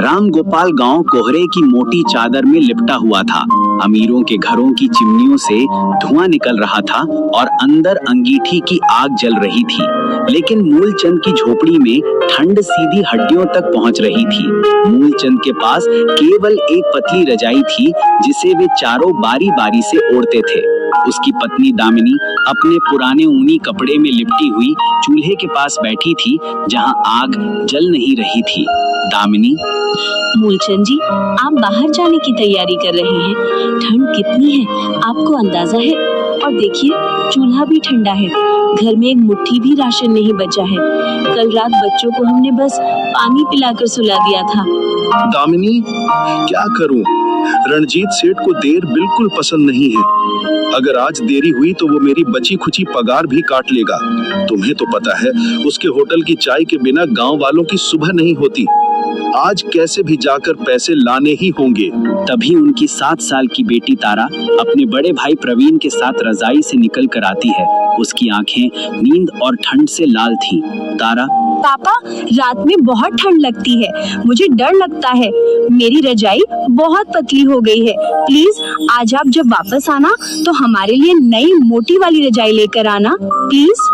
राम गोपाल गांव कोहरे की मोटी चादर में लिपटा हुआ था। अमीरों के घरों की चिमनियों से धुआं निकल रहा था और अंदर अंगीठी की आग जल रही थी, लेकिन मूलचंद की झोपड़ी में ठंड सीधी हड्डियों तक पहुंच रही थी। मूलचंद के पास केवल एक पतली रजाई थी जिसे वे चारों बारी बारी से ओढ़ते थे। उसकी पत्नी दामिनी अपने पुराने ऊनी कपड़े में लिपटी हुई चूल्हे के पास बैठी थी जहां आग जल नहीं रही थी। दामिनी, मूलचंद जी, आप बाहर जाने की तैयारी कर रहे हैं। ठंड कितनी है आपको अंदाजा है? और देखिए, चूल्हा भी ठंडा है। घर में एक मुट्ठी भी राशन नहीं बचा है। कल रात बच्चों को हमने बस पानी पिलाकर सुला दिया था। दामिनी, क्या करूं? रणजीत सेठ को देर बिल्कुल पसंद नहीं है। अगर आज देरी हुई तो वो मेरी बची खुची पगार भी काट लेगा। तुम्हें तो पता है, उसके होटल की चाय के बिना गांव वालों की सुबह नहीं होती। आज कैसे भी जाकर पैसे लाने ही होंगे। तभी उनकी 7 साल की बेटी तारा अपने बड़े भाई प्रवीण के साथ रजाई से निकल कर आती है। उसकी आंखें नींद और ठंड से लाल थीं। तारा, पापा, रात में बहुत ठंड लगती है। मुझे डर लगता है। मेरी रजाई बहुत पतली हो गई है। प्लीज आज आप जब वापस आना तो हमारे लिए नई मोटी वाली रजाई लेकर आना, प्लीज।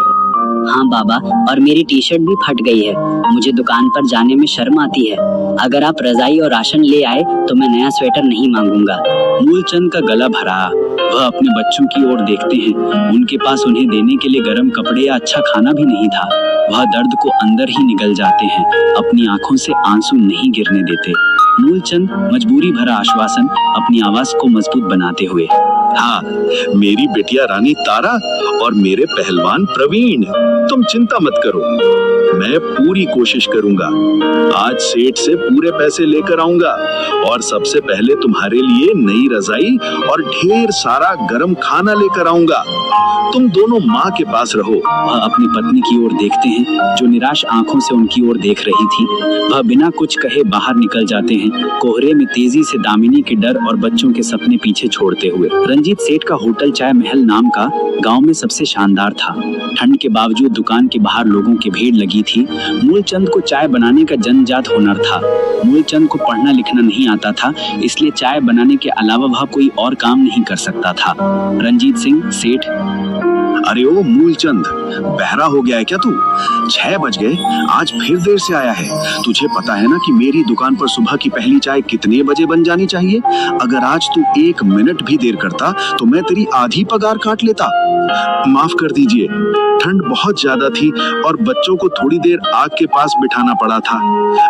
हाँ बाबा, और मेरी टी शर्ट भी फट गई है। मुझे दुकान पर जाने में शर्म आती है। अगर आप रजाई और राशन ले आए तो मैं नया स्वेटर नहीं मांगूंगा। मूलचंद का गला भरा। वह अपने बच्चों की ओर देखते हैं। उनके पास उन्हें देने के लिए गर्म कपड़े या अच्छा खाना भी नहीं था। वह दर्द को अंदर ही निगल जाते हैं, अपनी आंखों से आंसू नहीं गिरने देते। मूलचंद मजबूरी भरा आश्वासन अपनी आवाज को मजबूत बनाते हुए, हाँ, मेरी बेटिया रानी तारा और मेरे पहलवान प्रवीण, तुम चिंता मत करो। मैं पूरी कोशिश करूंगा। आज सेठ से पूरे पैसे लेकर आऊंगा और सबसे पहले तुम्हारे लिए नई रजाई और ढेर सारा गरम खाना लेकर आऊंगा। तुम दोनों माँ के पास रहो। वह अपनी पत्नी की ओर देखते हैं जो निराश आंखों से उनकी ओर देख रही थी। वह बिना कुछ कहे बाहर निकल जाते हैं, कोहरे में तेजी से दामिनी के डर और बच्चों के सपने पीछे छोड़ते हुए। रंजीत सेठ का होटल चाय महल नाम का गांव में सबसे शानदार था। ठंड के बावजूद दुकान के बाहर लोगों की भीड़ लगी थी। मूलचंद को चाय बनाने का जन्मजात हुनर था। मूलचंद को पढ़ना लिखना नहीं आता था, इसलिए चाय बनाने के अलावा वह कोई और काम नहीं कर सकता था। रंजीत सिंह सेठ, अरे ओ मूलचंद, बहरा हो गया है क्या तू? 6 बज गए, आज फिर देर से आया है। तुझे पता है ना कि मेरी दुकान पर सुबह की पहली चाय कितने बजे बन जानी चाहिए? अगर आज तू 1 मिनट भी देर करता तो मैं तेरी आधी पगार काट लेता। माफ कर दीजिए, ठंड बहुत ज्यादा थी और बच्चों को थोड़ी देर आग के पास बिठाना पड़ा था।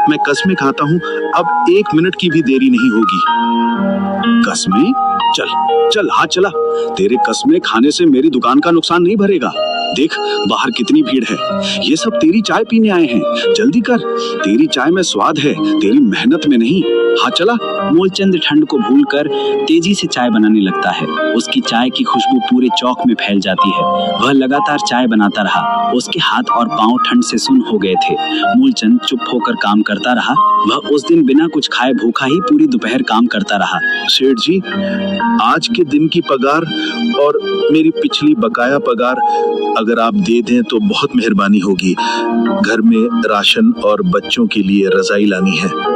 मैं कसमें खाता हूँ, अब 1 मिनट की भी देरी नहीं होगी। कसमें? चल चल, हाथ चला। तेरे कसमें खाने से मेरी दुकान का नुकसान नहीं भरेगा। देख बाहर कितनी भीड़ है। ये सब तेरी चाय पीने आए हैं। जल्दी कर, तेरी चाय में स्वाद है, तेरी मेहनत में नहीं। हाथ चला। मूलचंद ठंड को भूलकर तेजी से चाय बनाने लगता है। उसकी चाय की खुशबू पूरे चौक में फैल जाती है। वह लगातार चाय बनाता रहा। उसके हाथ और पांव ठंड से सुन्न हो गए थे। मूलचंद चुप होकर काम करता रहा। वह उस दिन बिना कुछ खाए भूखा ही पूरी दोपहर काम करता रहा। सेठ जी, आज के दिन की पगार और मेरी पिछली बकाया पगार अगर आप दे दें तो बहुत मेहरबानी होगी। घर में राशन और बच्चों के लिए रजाई लानी है।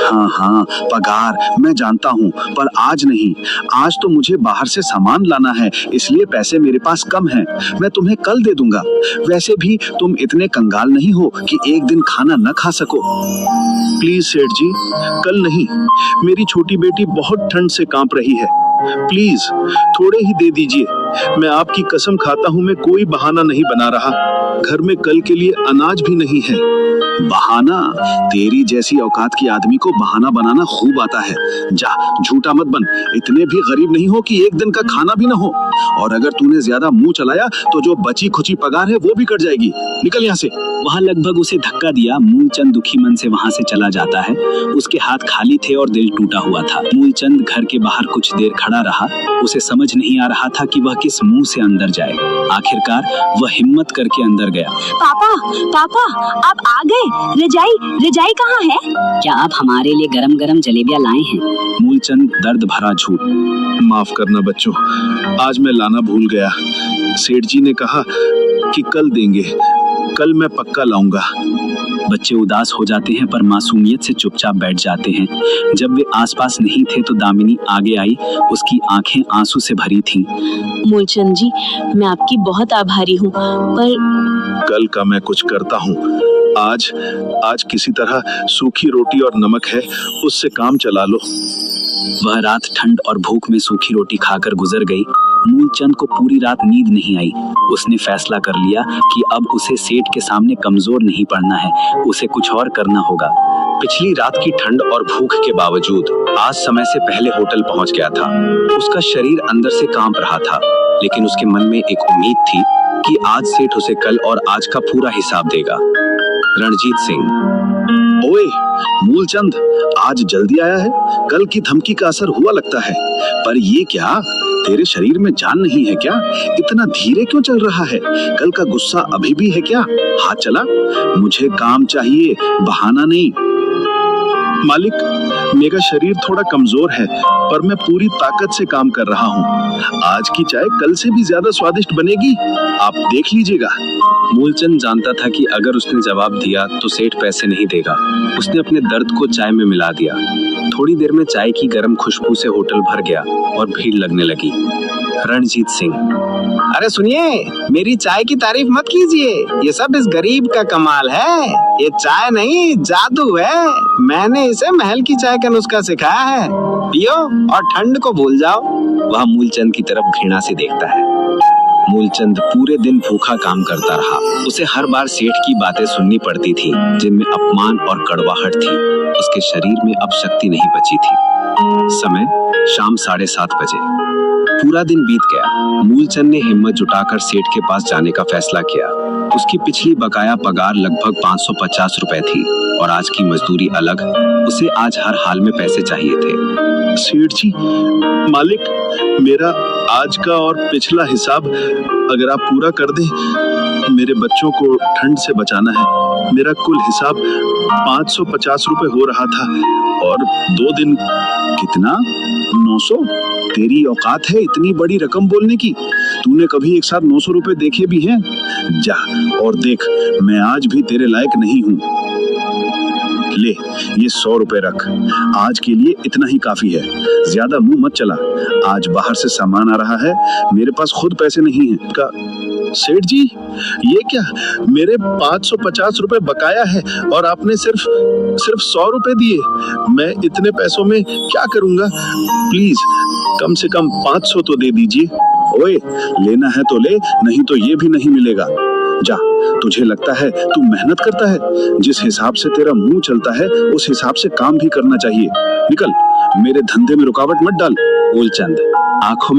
हाँ, पगार मैं जानता हूँ, पर आज नहीं। आज तो मुझे बाहर से सामान लाना है, इसलिए पैसे मेरे पास कम हैं। मैं तुम्हें कल दे दूंगा। वैसे भी तुम इतने कंगाल नहीं हो कि एक दिन खाना न खा सको। प्लीज सेठ जी, कल नहीं। मेरी छोटी बेटी बहुत ठंड से कांप रही है। प्लीज थोड़े ही दे दीजिए। मैं आपकी कसम खाता हूँ, मैं कोई बहाना नहीं बना रहा। घर में कल के लिए अनाज भी नहीं है। बहाना? तेरी जैसी औकात की आदमी को बहाना बनाना खूब आता है। जा, झूठा मत बन। इतने भी गरीब नहीं हो कि एक दिन का खाना भी ना हो। और अगर तूने ज्यादा मुंह चलाया तो जो बची खुची पगार है वो भी कट जाएगी। निकल यहाँ से। वह लगभग उसे धक्का दिया। मूलचंद दुखी मन से वहां से चला जाता है। उसके हाथ खाली थे और दिल टूटा हुआ था। मूलचंद घर के बाहर कुछ देर खड़ा रहा। उसे समझ नहीं आ रहा था कि वह किस मुंह से अंदर जाए। आखिरकार वह हिम्मत करके अंदर गया। पापा, पापा, आप आ गए। रजाई कहाँ है? क्या आप हमारे लिए गरम गरम जलेबियाँ लाए हैं? मूलचंद दर्द भरा झूठ। माफ करना बच्चों, आज मैं लाना भूल गया। सेठ जी ने कहा कि कल देंगे। कल मैं पक्का लाऊंगा। बच्चे उदास हो जाते हैं पर मासूमियत से चुपचाप बैठ जाते हैं। जब वे आसपास नहीं थे तो दामिनी आगे आई। उसकी आंखें आंसू से भरी थीं। मूलचंद जी, मैं आपकी बहुत आभारी हूँ, पर कल का मैं कुछ करता हूँ। आज किसी तरह सूखी रोटी और नमक है, उससे काम चला लो। वह रात ठंड और भूख में सूखी रोटी खाकर गुजर गई। मूलचंद को पूरी रात नींद नहीं आई। उसने फैसला कर लिया कि अब उसे सेठ के सामने कमजोर नहीं पड़ना है, उसे कुछ और करना होगा। पिछली रात की ठंड और भूख के बावजूद आज समय से पहले होटल पहुंच गया था। उसका शरीर अंदर से कांप रहा था, लेकिन उसके मन में एक उम्मीद थी कि आज सेठ उसे कल और आज का पूरा हिसाब देगा। रणजीत सिंह। ओए मूलचंद, आज जल्दी आया है। कल की धमकी का असर हुआ लगता है, पर ये क्या, तेरे शरीर में जान नहीं है क्या? इतना धीरे क्यों चल रहा है? कल का गुस्सा अभी भी है क्या? हाथ चला। मुझे काम चाहिए, बहाना नहीं। मालिक, मेरा शरीर थोड़ा कमजोर है, पर मैं पूरी ताकत से काम कर रहा हूँ। आज की चाय कल से भी ज्यादा स्वादिष्ट बनेगी, आप देख लीजिएगा। मूलचंद जानता था कि अगर उसने जवाब दिया तो सेठ पैसे नहीं देगा। उसने अपने दर्द को चाय में मिला दिया। थोड़ी देर में चाय की गर्म खुशबू से होटल भर गया और भीड़ लगने लगी। रणजीत सिंह। अरे सुनिए, मेरी चाय की तारीफ मत कीजिए, ये सब इस गरीब का कमाल है। ये चाय नहीं, जादू है। मैंने इसे महल की चाय का नुस्खा सिखाया है। पियो और ठंड को भूल जाओ। वह मूलचंद की तरफ घृणा से देखता है। मूलचंद पूरे दिन भूखा काम करता रहा। उसे हर बार सेठ की बातें सुननी पड़ती थी, जिनमें अपमान और कड़वाहट थी। उसके शरीर में अब शक्ति नहीं बची थी। समय शाम 7:30 बजे। पूरा दिन बीत गया। मूलचंद ने हिम्मत जुटाकर सेठ के पास जाने का फैसला किया। उसकी पिछली बकाया पगार लगभग 550 रुपए थी और आज की मजदूरी अलग। उसे आज हर हाल में पैसे चाहिए थे। सेठ जी, मालिक, मेरा आज का और पिछला हिसाब अगर आप पूरा कर दें। मेरे बच्चों को ठंड से बचाना है। मेरा कुल हिसाब 550 रुपए हो रहा था और 2 दिन कितना? 900? तेरी औकात है इतनी बड़ी रकम बोलने की? तूने कभी एक साथ 900 रुपए देखे भी हैं? जा और देख, मैं आज भी तेरे लायक नहीं हूँ। ले, ये 100 रुपए रख। आज के लिए इतना ही काफी है, ज्यादा मुंह मत चला। आज बाहर से सामान आ रहा है, मेरे पास खुद पैसे नहीं हैं। का सेठ जी, ये क्या? मेरे 550 रुपए बकाया है और आपने सिर्फ 100 रुपए दिए। मैं इतने पैसों में क्या करूंगा? प्लीज कम से कम 500 तो दे दीजिए। ओए, लेना है तो ले, नहीं तो ये भी नहीं मिलेगा। जा, तुझे लगता है तू मेहनत करता है? जिस हिसाब से तेरा मुंह चलता है उस हिसाब से काम भी करना चाहिए। निकल, मेरे धंधे में रुकावट मत डाल। मूलचंद आंखों में